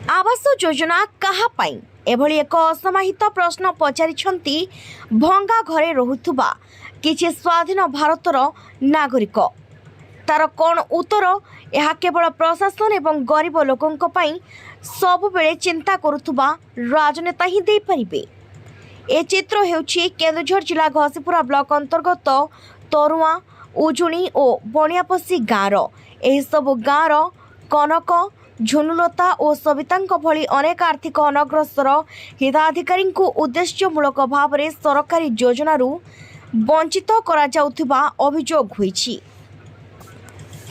आवास योजना कहा पाई एभली एक असमाहित प्रश्न पचारिछंती भंगा घरे रहुथुबा किछि स्वाधीन भारतर नागरिक। तार कौन उत्तर यह केवल प्रशासन एवं गरीब लोकंक पई सबुबेले चिंता करुथुबा राजनेता ही दे परिबे। ए चित्र हेउछि केन्दुझर जिला घसीपुरा ब्लॉक अंतर्गत तरुआ उजुणी और बणियापसी गाँवर। एही सबु गाँवर कनक झुनुलता और सविता भली अनेक आर्थिक अनग्रसर हिताधिकारी उद्देश्यमूलक भाव में सरकारी योजनारू वंचित करा जाउथिबा अभियोग होईछि।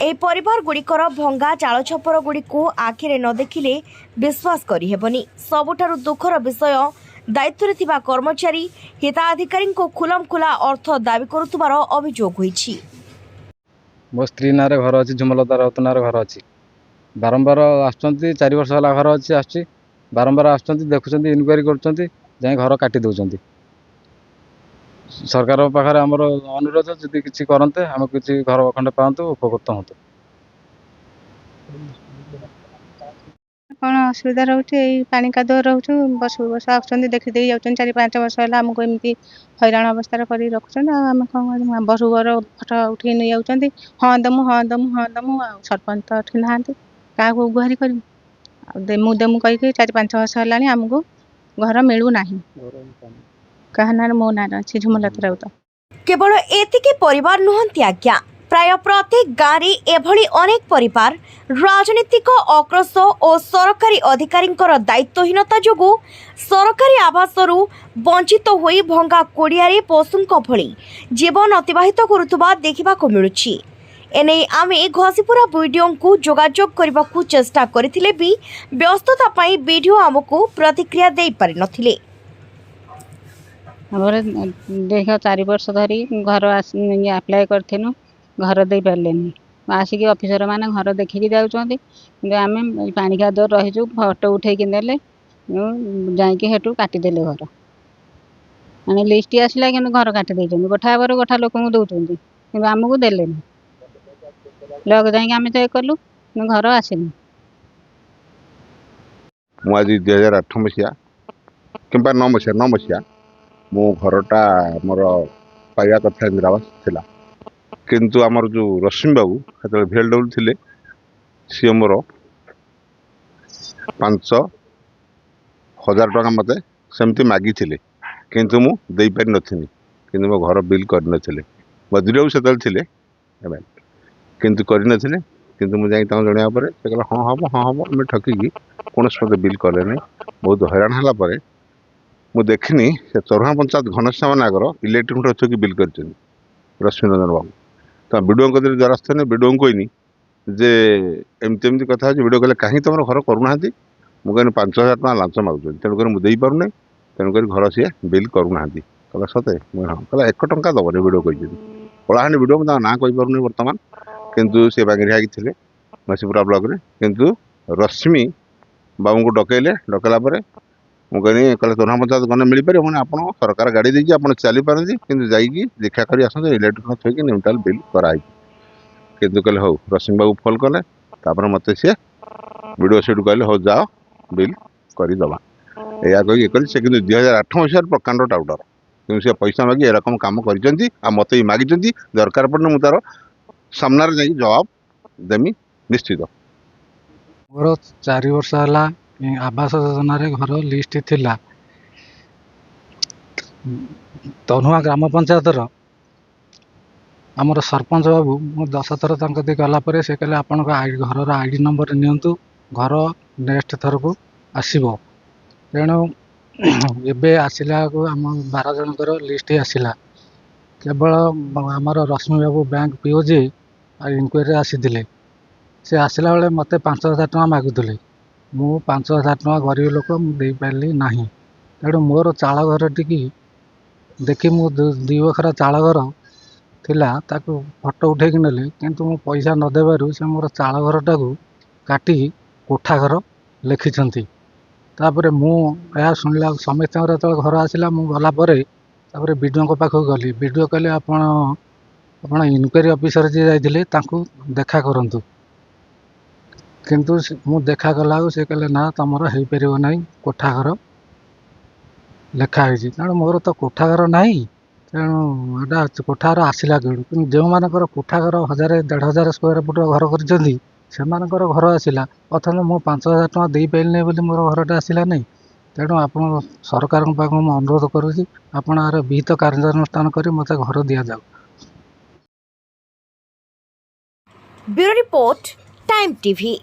ए परिवार गुड़िकर भंगा चाल छपर गुड़िक आखिरे न देखिले विश्वास करिहेबनी। सबुठारु दुखर विषय दायित्व थिबा कर्मचारी हिताधिकारी खुलम खुला अर्थ दाबी करुथुबार अभियोग होईछि। मो स्त्री ना घर अच्छी झुमलता राउत ना घर अच्छी बारंबार आसुँच 4 वर्ष है घर अच्छी आस बारंबार आसुँच देखुं इनक्वारी कर घर काटी दौरान। सरकार पाखे आमर अनुरोध जदि किसी करते आम किसी घर खंडे पातु उपकृत हूँ। कौन असुविधा रोचे पानी कादुआ रोचु बस बस आसुँच देखीदे जाऊँ 4-5 वर्ष है आमको एमती हैरान अवस्था कर रखुच्च आम कौन बस घर फटो उठे नहीं जाऊँ हाँ दमु सरपंच तो एठी ना क्या गुहारी कर देमु देमु कहीकि 4-5 वर्ष है आमको घर मिलू ना क्या ना मो ना अच्छी झुमलता राउत। केवल एतिके परिवार नुहंती आज्ञा प्राय प्रत्येक गाँव में एभली अनेक परिवार राजनीतिक अक्रोश और सरकारी अधिकारी दायित्वहीनता जोगु सरकारी आवासरू वंचित होई भंगा कोड़िया पशुंक भली जीवन अतिबाहित करुवा देखा मिलुछि। एने आमे घसीपुरा वीडियो को जोगाजोग करने को चेष्टा करथिले भी व्यस्तता पाई वीडियो आमको प्रतिक्रिया दे पारि नथिले। हमर देख 4 वर्ष धरी घर अप्लाई करथिनु घर दे पारे आसिक ऑफिसर माने घर देखिकी जाऊँच आम पानी कादुआ रहीचु फटो उठेकी नेले जाकि हेटू काटिदेले घर मैंने लिस्ट आसला कि घर काटी गोठा पर गोठा लोक दौरान कि आमको देले लग जाकि आम चेक कलु घर आसनी। मुझे 2008 मसीहा कि 9 मसीहा मो घरटा मोर पाइबा कथा इंदिरावास थिला किंतु आमर जो रश्मि बाबू से VLW थे सी मोर 5,000 टका मत सेमती मागी किंतु मु दे पारि नथिनी किंतु मो घर बिल कर नथिले मधुरी बाबू से किंतु कर किंतु मुझे जनाया पर से कहला हाँ हम आम ठकिकी कौन मत बिल कले नहीं बहुत हैरान है मु देखनी से चौरहा पंचायत घनश्याम नागर इलेक्ट्रिक अच्छी बिल कर रश्मि रंजन बाबू तो विडो द्वारस्थ ने विडो कहनी जे एमती एमती कथा विडो कहले कहीं तुम घर करूना मुझे 5,000 टका लांच मागुँ तेणुक मुझे पारूना तेणुक घर सी बिल करूना कहला सते हाँ कहला 1 टंका दबने विडो कही कलाहांडी विडो मुझे ना कहीपरूनी बर्तमान किंतु सी बांगरिया थे घसीपुरा ब्लॉक रे किंतु रश्मि बाबू को डकैले डकैला मुझे कहले तोरहा पंचायत गने मिल पारे मैंने आप सरकार गाड़ी देकी आप चली पारती कि जाइए देखा कर आसते इलेक्ट्रिक थोक न्यूट्राल बिल कराई किंतु कहले हौ रश्मि बाबू फोन कले मत सी वीडियो सीट कहले हौ जाओ बिल करदे या कही से कि 2008 मसीह प्रकांड टाउटर कि सी पैसा मागी ए रकम कम कर मत भी मागी दरकार पड़े मुझे तार सामने जा जवाब देमी निश्चित। मोर 4 वर्ष है आवास योजना घर लिस्ट थिला तनुआ ग्राम पंचायत आमर सरपंच बाबू मु 10 थर गलापर से कहले आपण घर आईडी नंबर नियंतु घर नेक्स्ट थर को आसब तेणु एबे आसला को आम 12 जनकर लिस्ट आसला केवल आमर रश्मि बाबू बैंक पीओजी इनक्वारी आसी से आसला बेले मत 5,000 टका मागुले मु 5,000 टका गरीब लोक मुझे पारि ना तेणु मोर चाल घर टी देखी मु 2 बखरा चाल घर थिला ताकू फटो उठेकी नेले किंतु मु पैसा न देबारु से मोर चाल घर टाकू काटी कोठा घर लिखिछंती। तापरे मु या सुनला समस्त घर आसला मु गला परे तापरे वीडियो पाखक गली वीडियो कहले आपण इनक्वारी ऑफिसर जे जाइथिले तांकू देखा करंतु କିନ୍ତୁ ମୁଁ ଦେଖା କଲାକୁ ସେ କହିଲେ ନା ତମର ହେଇପାରିବ ନାହିଁ, କୋଠା ଘର ଲେଖା ହେଇଛି। ତେଣୁ ମୋର ତ କୋଠା ଘର ନାହିଁ, ତେଣୁ ଏଇଟା କୋଠା ଘର ଆସିଲା କେଉଁଠୁ? କିନ୍ତୁ ଯେଉଁମାନଙ୍କର କୋଠା ଘର 1000-1500 ସ୍କୋୟାର ଫୁଟର ଘର କରିଛନ୍ତି ସେମାନଙ୍କର ଘର ଆସିଲା, ଅଥଚ ମୁଁ 5000 ଟଙ୍କା ଦେଇପାରିଲି ବୋଲି ମୋର ଘରଟା ଆସିଲା ନାହିଁ। ତେଣୁ ଆପଣ ସରକାରଙ୍କ ପାଖକୁ ମୁଁ ଅନୁରୋଧ କରୁଛି, ଆପଣ ଆର ବିହିତ କାର୍ଯ୍ୟାନୁଷ୍ଠାନ କରି ମୋତେ ଘର ଦିଆଯାଉ। Bureau report, time TV.